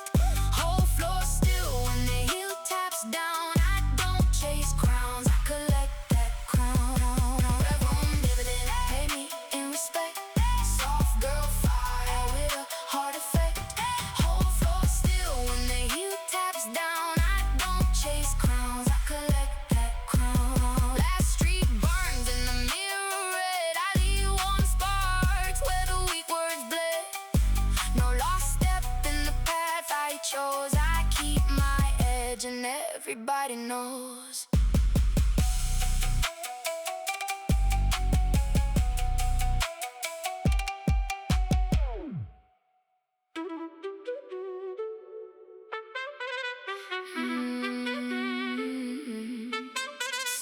Whole floor still when the heel taps down. I don't chase crowns, I collect that crown. Red room, dividend, pay me in respect. Soft girl fire with a hard effect. Whole floor still when the heel taps down. I don't chase crowns, I collect that crown. Last street burns in the mirror red. I leave warm sparks where the weak words bled. No lost step in the path I chose. I keep my edge and everybody knows.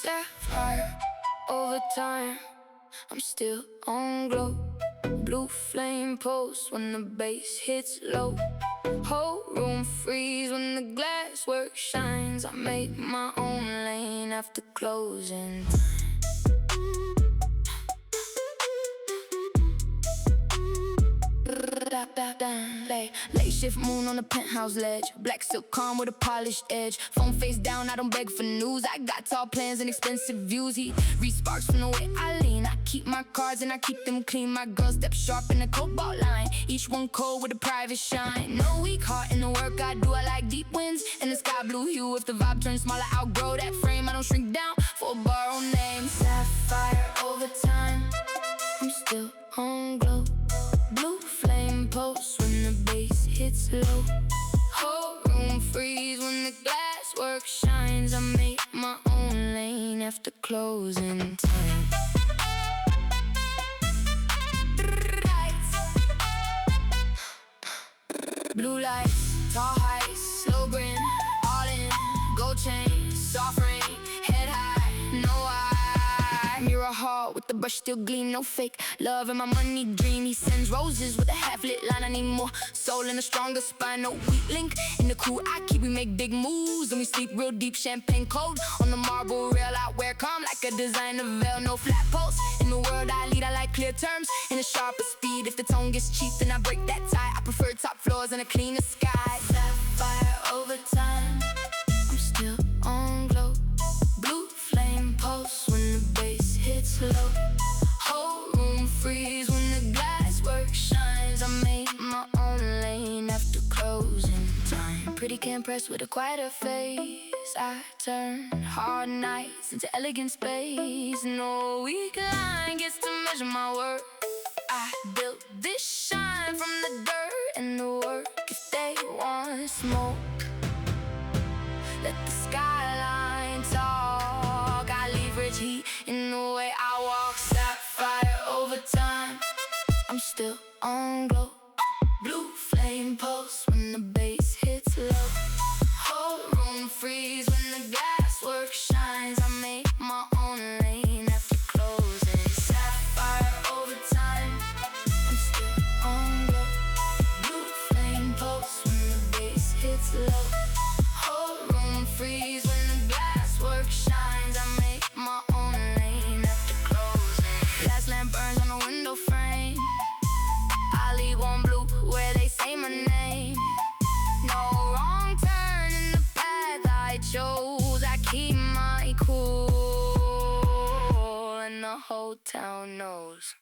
Sapphire over time, I'm still on glow. Blue flame pulse when the bass hits low. Whole room freeze when the glass work shines. I make my own lane after closing time. Late shift moon on the penthouse ledge. Black silk calm with a polished edge. Phone face down, I don't beg for news. I got tall plans and expensive views. He reads sparks from the way I lean. I keep my cards and I keep them clean. My girl step sharp in the cobalt line. Each one cold with a private shine. No weak heart in the work I do. I like deep winds and the sky blue hue. If the vibe turns smaller, I'll grow that frame. I don't shrink down for a borrowed name. Sapphire over time, I'm still on glow. Blue flame pulse when the bass hits low. Whole room freeze when the glass work shines. I make my own lane after closing time. Blue lights, tall heights, slow grin, all in, gold chain, soft rain, head high, no eye. Mirror heart with the brush still gleam, no fake love in my money dream. He sends roses with a half-lit line. I need more soul and a stronger spine. No weak link in the crew I keep. We make big moves and we sleep real deep. Champagne cold on the marble rail. I wear calm like a designer veil. No flat pulse in the world I lead. I like clear terms and a sharper speed. If the tone gets cheap then I break that tie. I prefer top floors and a cleaner sky. Sapphire over time, I'm still on glow. Blue flame pulse when the bass hits low. Whole room freeze when the glass work shines. I make my own lane after closing time. Pretty can't press with a quieter face. I turn hard nights into elegant space. No weak line gets to measure my worth. I built this shine from the dirt and the work. If they want smoke, let the skyline talk. I leave rich heat in the way I walk. Sapphire over time, I'm still on glow. Blue flame pulse when the bass hits low. Whole room freeze when the glass work shines. I make my own lane after closing. Sapphire over time, I'm still on glow. Blue flame pulse when the bass hits low. Whole room freeze when the glass work shines. I make my own lane after closing. Last lamp burns on the window frame. I leave one whole town knows.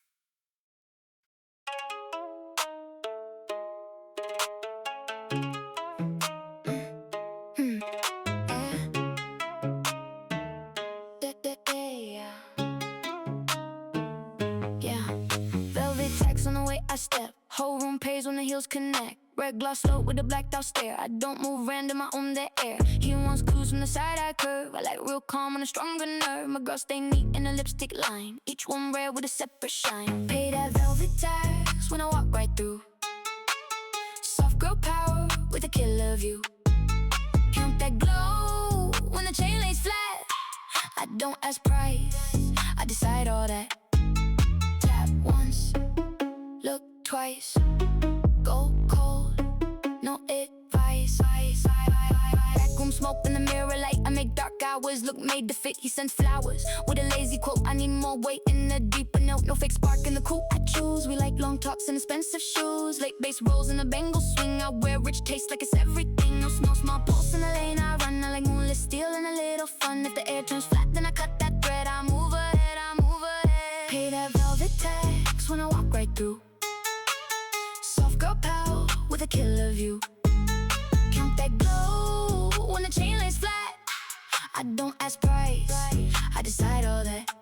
Velvet tags on the way I step. Whole room pays when the heels connect. Red gloss slow with a blacked out stare. I don't move random, I own the air. He wants clues from the side I curve. I like real calm on a stronger nerve. My girls stay neat in a lipstick line, each one rare with a separate shine. Pay that velvet tax when I walk right through. Soft girl power with a killer view. Count that glow when the chain lays flat. I don't ask price, I decide all that. Tap once, look twice. Go cold, no advice. Backroom smoke in the mirror light. I make dark hours look made to fit. He sends flowers with a lazy quote. I need more weight in the deeper note. No fake spark in the coupe I choose. We like long talks and expensive shoes. Late bass rolls in the Bengal swing. I wear rich taste like it's everything. No small pulse in the lane I run. I like moonlit steel and a little fun. If the air turns flat then I cut that thread. I move ahead, I move ahead. Pay that velvet tax when I walk right through. Girl power with a killer view. Count that glow when the chain lays flat. I don't ask price, I decide all that.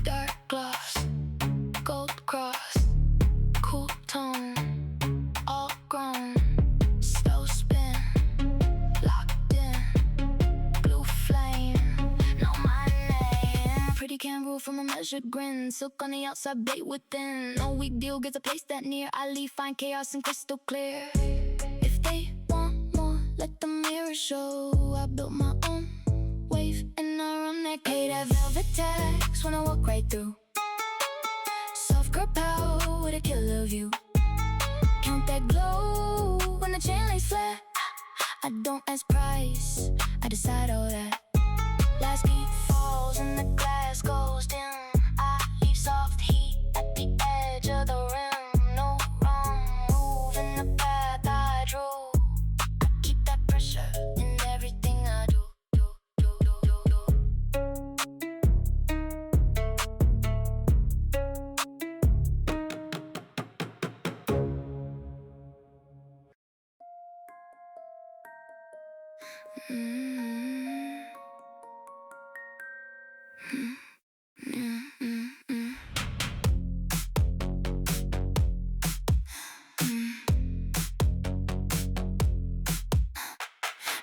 Dark gloss, gold cross, cool tone, all grown. Slow spin, locked in. Pretty can rule from a measured grin. Silk on the outside, bait within. No weak deal gets a place that near. I leave fine chaos and crystal clear. If they want more, let the mirror show. I built my own wave and I run that. Pay that velvet tax when I walk right through. Soft girl power with a killer view. Count that glow when the chain lays flat. I don't ask price, I decide all that. Last beat falls and the glass goes dim. I leave soft heat at the edge of the rim. No wrong move in the path I drew. I keep that pressure in everything I do.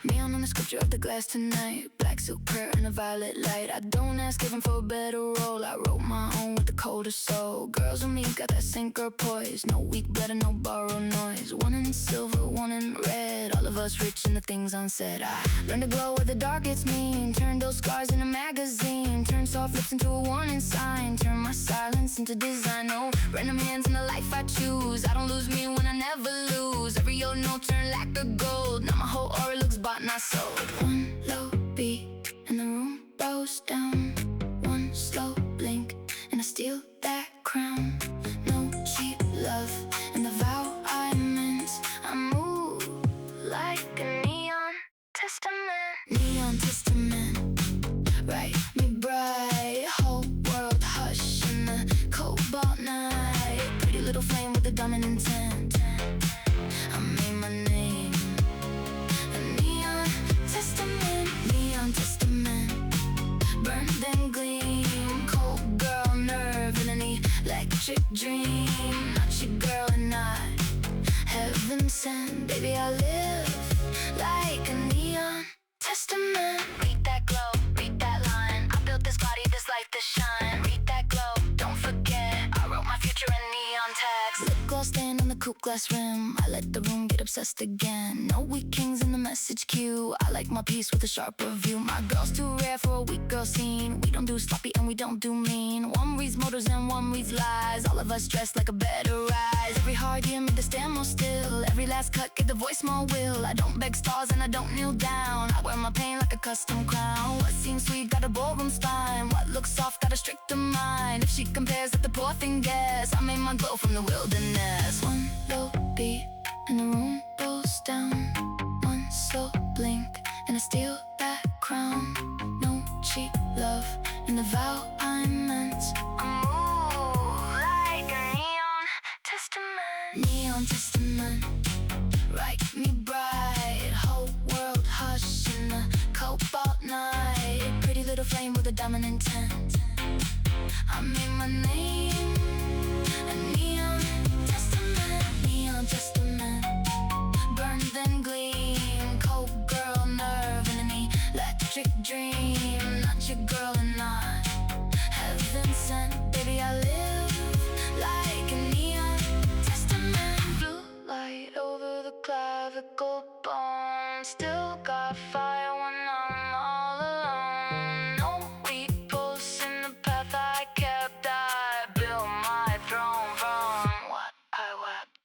Neon on the sculpture of the glass tonight. Black silk prayer and a violet light. I don't ask heaven for a better role. I wrote my own with the coldest soul. Girls with me got that sinker poise. No weak blood and no borrowed noise. One in silver, one in red. All of us rich in the things unsaid. I learned to glow where the dark gets mean. Turn those scars in a magazine. Turn soft lips into a warning sign. Turn my silence into design. No random hands in the life I choose. I don't lose me when I never lose. Every old note turn lacquer gold. Now my whole aura looks bought, not sold. One low beat and the room rolls down. One slow blink and I steal that crown. No cheap love and the vow I meant. I move like a neon testament. Neon testament, write me bright. Whole world hush in the cobalt night. Pretty little flame with a diamond intent. I made my name. A neon testament, neon testament. Burn then gleam. Cold girl nerve in an electric dream. Not your girl and not heaven sent. Baby, I live like a neon testament. Read that glow, read that line. I built this body, this life, this shine. Read that glow, don't forget. I wrote my future in neon text. Lip gloss stain on the coupe glass rim. I let the room get obsessed again. No weak kings in the message queue. I like my piece with a sharper view. My girl's too rare for a weak girl scene. We don't do sloppy and we don't do mean. One reads motors and one reads lies. All of us dressed like a better rise. Every hard year made to stand more still. Every last cut gave the voice more will. I don't beg stars and I don't kneel down. I wear my pain like a custom crown. What seems sweet got a ballroom spine. What looks soft got a stricter mind. If she compares at the poor thing guess, I made my glow from the wilderness. One low beat and the room goes down, one slow blink, and I steal that crown. No cheap love, and the vow I meant. I move like a neon testament. Neon testament, write me bright. Whole world hush in the cobalt night. Pretty little flame with a diamond intent. I made my name a neon testament. Neon testament, burn then gleam. Cold girl nerve in an electric dream. Not your girl and not heaven sent. Baby, I live like a neon testament. Blue light over the clavicle bone. Still got fire when I'm all alone. No weak pulse in the path I kept. I built my throne from what I wept.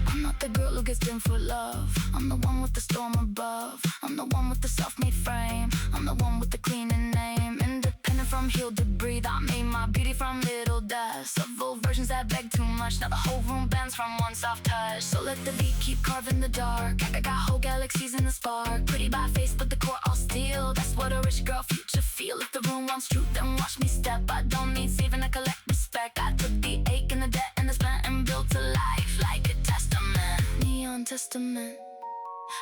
I'm not the girl who gets dim for love. I'm the one with the storm above. I'm the one with the self-made frame. I'm the one with the cleaning name. Independent from heel to breathe. I made my beauty from little dust. Of old versions that beg too much. Now the whole room bends from one soft touch. So let the beat keep carving the dark. I got whole galaxies in the spark. Pretty by face but the core all steel. That's what a rich girl future feel. If the room wants truth then watch me step. I don't need saving, I collect respect. I took the ache and the debt and the spent and built a life like a testament. Neon testament,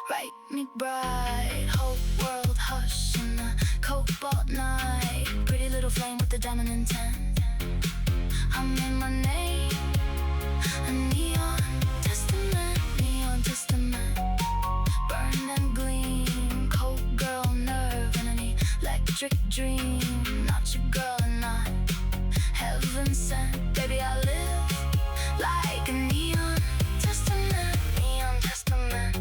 write me bright. Whole world hush in the cobalt night. Pretty little flame with the diamond intent. I made my name a neon testament. Neon testament, burn and gleam. Cold girl nerve in an electric dream. Not your girl and not heaven sent. Baby, I live like a neon testament. Neon testament,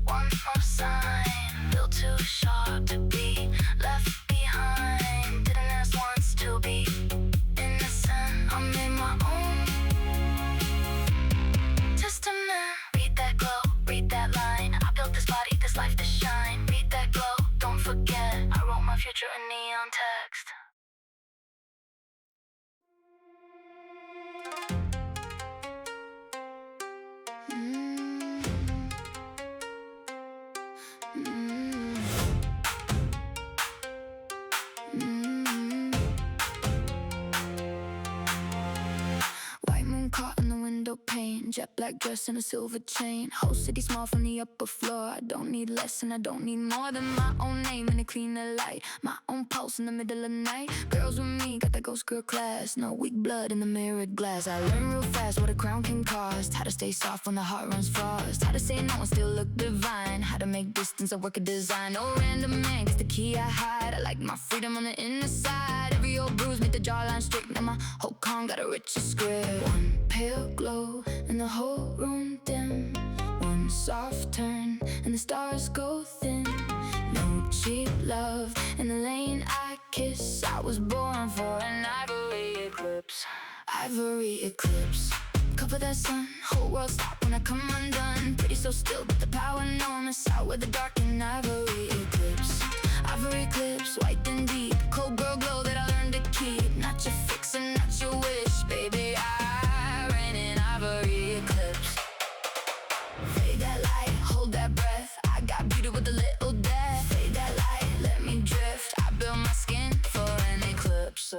one more sign. Built too sharp to be left behind. Didn't ask once to be innocent. I made my own testament. Read that glow, read that line. I built this body, this life, this shine. Read that glow, don't forget. I wrote my future in neon text. White moon caught in the window pane. Jet black dress and a silver chain. Whole city small from the upper floor. I don't need less and I don't need more than my own name in a cleaner light. My own pulse in the middle of the night. Girls with me got that ghost girl class. No weak blood in the mirrored glass. I learned real fast what a crown can cost. How to stay soft when the heart runs frost. How to say no and still look divine. How to make distance a work of design. No random man gets the key I hide. I like my freedom on the inner side. Every old bruise made the jawline straight. Now my whole con got a richer script. One pale glow and the whole room dim. One soft turn and the stars go thin. No cheap love in the lane I kiss. I was born for an ivory eclipse. Ivory eclipse, cover that sun. Whole world stop when I come undone. Pretty so still but the power enormous. Out with the dark and ivory eclipse. Ivory eclipse, white and deep. Cold girl glow that I learned to keep. Not your fix and not your wish. Baby, I reign in ivory eclipse. Fade that light, hold that breath. I got beauty with a little death. Fade that light, let me drift. I build my skin for an eclipse.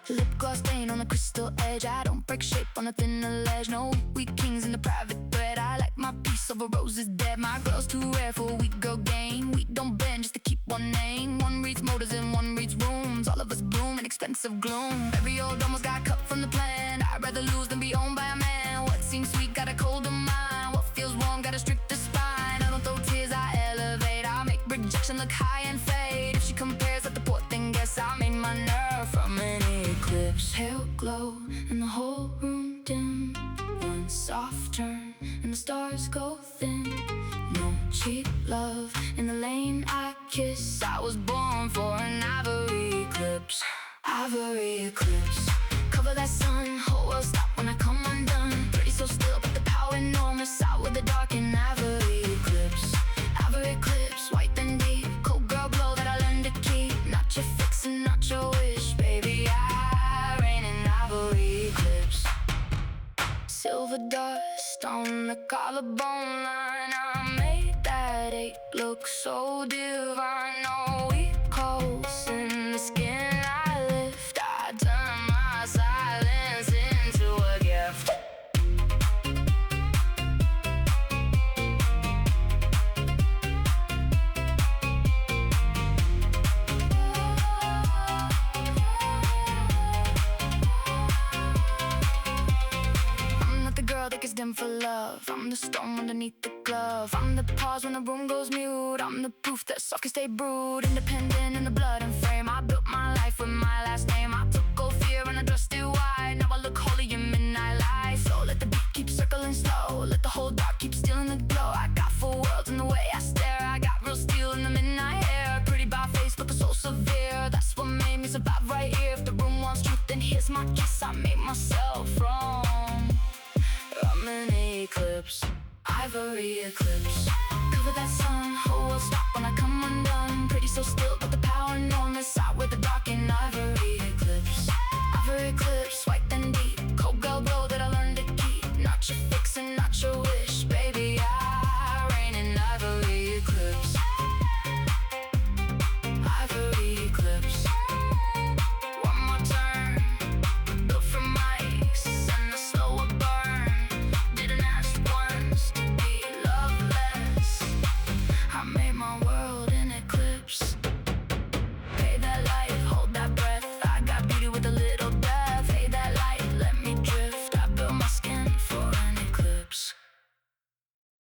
Lip gloss stain on the crystal edge. I don't break shape on a thinner ledge. No weak kings in the private thread. I like my piece of a rose is dead. My girl's too rare for a weak girl game. We don't bend just to keep one name. One reads motors and one reads rooms. All of us bloom in expensive gloom. Every old almost got cut from the plan. I'd rather lose than be owned by a man. What seems sweet got a colder mind. What feels warm got a stricter spine. I don't throw tears, I elevate. I make rejection look high and fade. If she compares like the poor thing, guess I made my nerve from an eclipse. Pale glow and the whole room dim. One soft turn and the stars go thin. No cheap love in the lane I kiss. I was born for an ivory eclipse. Ivory eclipse, cover that sun. Whole world stop when I come undone. Pretty so still but the power enormous. Out with the dark and ivory eclipse. the bone line. I made that ache look so divine. No weak holes in the skin I lift. I turn my silence into a gift. That gets dim for love. I'm the storm underneath the glove. I'm the pause when the room goes mute. I'm the proof that soft can stay brewed. Independent in the blood and frame. I built my life with my last name. I took old fear and I dressed it wide. Now I look holy in midnight light. So let the beat keep circling slow. Let the whole dark keep stealing the glow. I got full worlds in the way I stare. I got real steel in the midnight air. Pretty by face but the soul severe. That's what made me survive right here. If the room wants truth then here's my kiss. I made myself wrong. I'm an eclipse, ivory eclipse. Cover that sun, whole world stop when I come undone. Pretty so still, but the power known inside with the dark and ivory eclipse.